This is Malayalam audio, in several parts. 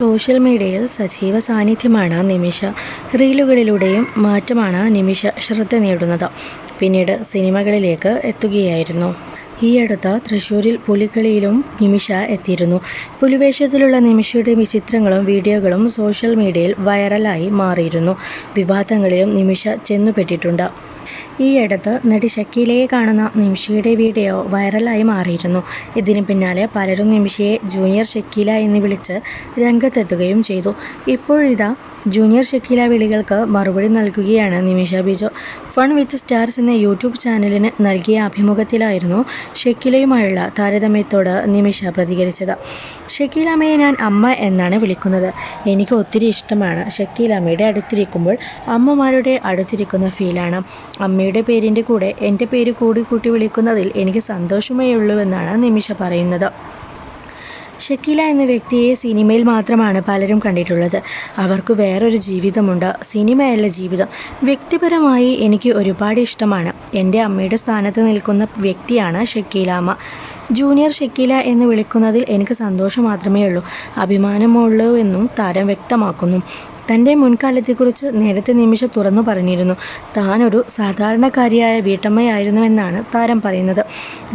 സോഷ്യൽ മീഡിയയിൽ സജീവ സാന്നിധ്യമാണ് നിമിഷ. റീലുകളിലൂടെയും മാറ്റമാണ് നിമിഷ ശ്രദ്ധ നേടുന്നത്. പിന്നീട് സിനിമകളിലേക്ക് എത്തുകയായിരുന്നു. ഈയടുത്ത തൃശ്ശൂരിൽ പുലിക്കളിയിലും നിമിഷ എത്തിയിരുന്നു. പുലിവേഷത്തിലുള്ള നിമിഷയുടെ ചിത്രങ്ങളും വീഡിയോകളും സോഷ്യൽ മീഡിയയിൽ വൈറലായി മാറിയിരുന്നു. വിവാദങ്ങളിലും നിമിഷ ചെന്നുപെട്ടിട്ടുണ്ട്. ഈയടുത്ത് നടി ഷക്കീലയെ കാണുന്ന നിമിഷയുടെ വീഡിയോ വൈറലായി മാറിയിരുന്നു. ഇതിന് പിന്നാലെ പലരും നിമിഷയെ ജൂനിയർ ഷക്കീല എന്ന് വിളിച്ച് രംഗത്തെത്തുകയും ചെയ്തു. ഇപ്പോഴിതാ ജൂനിയർ ഷക്കീല വിളികൾക്ക് മറുപടി നൽകുകയാണ് നിമിഷ ബിജു. ഫൺ വിത്ത് സ്റ്റാർസ് എന്ന യൂട്യൂബ് ചാനലിന് നൽകിയ അഭിമുഖത്തിലായിരുന്നു ഷക്കീലയുമായുള്ള താരതമ്യത്തോട് നിമിഷ പ്രതികരിച്ചത്. ഷക്കീലമ്മയെ ഞാൻ അമ്മ എന്നാണ് വിളിക്കുന്നത്. എനിക്ക് ഒത്തിരി ഇഷ്ടമാണ്. ഷക്കീലമ്മയുടെ അടുത്തിരിക്കുമ്പോൾ അമ്മമാരുടെ അടുത്തിരിക്കുന്ന ഫീലാണ്. അമ്മയുടെ പേരിൻ്റെ കൂടെ എൻ്റെ പേര് കൂട്ടി വിളിക്കുന്നതിൽ എനിക്ക് സന്തോഷമേ ഉള്ളൂവെന്നാണ് നിമിഷ പറയുന്നത്. ഷക്കീല എന്ന വ്യക്തിയെ സിനിമയിൽ മാത്രമാണ് പലരും കണ്ടിട്ടുള്ളത്. അവർക്ക് വേറൊരു ജീവിതമുണ്ട്. സിനിമയല്ല ജീവിതം. വ്യക്തിപരമായി എനിക്ക് ഒരുപാട് ഇഷ്ടമാണ്. എൻ്റെ അമ്മയുടെ സ്ഥാനത്ത് നിൽക്കുന്ന വ്യക്തിയാണ് ഷക്കീലാമ്മ. ജൂനിയർ ഷക്കീല എന്ന് വിളിക്കുന്നതിൽ എനിക്ക് സന്തോഷം മാത്രമേ ഉള്ളൂ. അഭിമാനമുള്ളൂ എന്നും താരം വ്യക്തമാക്കുന്നു. തൻ്റെ മുൻകാലത്തെക്കുറിച്ച് നേരത്തെ നിമിഷ തുറന്നു പറഞ്ഞിരുന്നു. താനൊരു സാധാരണക്കാരിയായ വീട്ടമ്മയായിരുന്നുവെന്നാണ് താരം പറയുന്നത്.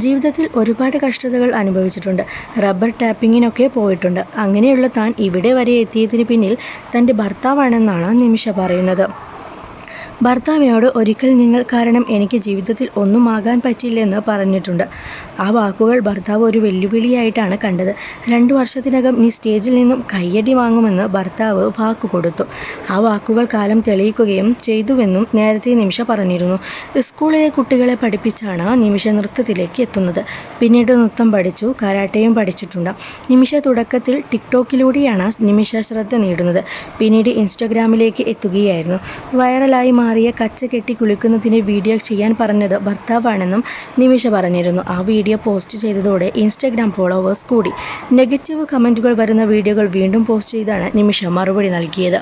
ജീവിതത്തിൽ ഒരുപാട് കഷ്ടതകൾ അനുഭവിച്ചിട്ടുണ്ട്. റബ്ബർ ടാപ്പിങ്ങിനൊക്കെ പോയിട്ടുണ്ട്. അങ്ങനെയുള്ള താൻ ഇവിടെ വരെ എത്തിയതിന് പിന്നിൽ തൻ്റെ ഭർത്താവാണെന്നാണ് നിമിഷ പറയുന്നത്. ഭർത്താവിനോട് ഒരിക്കൽ നിങ്ങൾ കാരണം എനിക്ക് ജീവിതത്തിൽ ഒന്നും ആകാൻ പറ്റില്ലെന്ന് പറഞ്ഞിട്ടുണ്ട്. ആ വാക്കുകൾ ഭർത്താവ് ഒരു വെല്ലുവിളിയായിട്ടാണ് കണ്ടത്. 2 വർഷത്തിനകം നീ സ്റ്റേജിൽ നിന്നും കയ്യടി വാങ്ങുമെന്ന് ഭർത്താവ് വാക്കു കൊടുത്തു. ആ വാക്കുകൾ കാലം തെളിയിക്കുകയും ചെയ്തുവെന്നും നേരത്തെ നിമിഷ പറഞ്ഞിരുന്നു. സ്കൂളിലെ കുട്ടികളെ പഠിപ്പിച്ചാണ് നിമിഷ നൃത്തത്തിലേക്ക് എത്തുന്നത്. പിന്നീട് നൃത്തം പഠിച്ചു, കരാട്ടയും പഠിച്ചിട്ടുണ്ട്. നിമിഷ തുടക്കത്തിൽ ടിക്ടോക്കിലൂടെയാണ് നിമിഷ ശ്രദ്ധ നേടുന്നത്. പിന്നീട് ഇൻസ്റ്റഗ്രാമിലേക്ക് എത്തുകയായിരുന്നു. വൈറലായി മാറിയ കച്ച കെട്ടി കുളിക്കുന്നതിന് വീഡിയോ ചെയ്യാൻ പറഞ്ഞത് ഭർത്താവാണെന്നും നിമിഷ പറഞ്ഞിരുന്നു. ആ വീഡിയോ പോസ്റ്റ് ചെയ്തതോടെ ഇൻസ്റ്റഗ്രാം ഫോളോവേഴ്സ് കൂടി. നെഗറ്റീവ് കമൻറ്റുകൾ വരുന്ന വീഡിയോകൾ വീണ്ടും പോസ്റ്റ് ചെയ്താണ് നിമിഷ മറുപടി നൽകിയത്.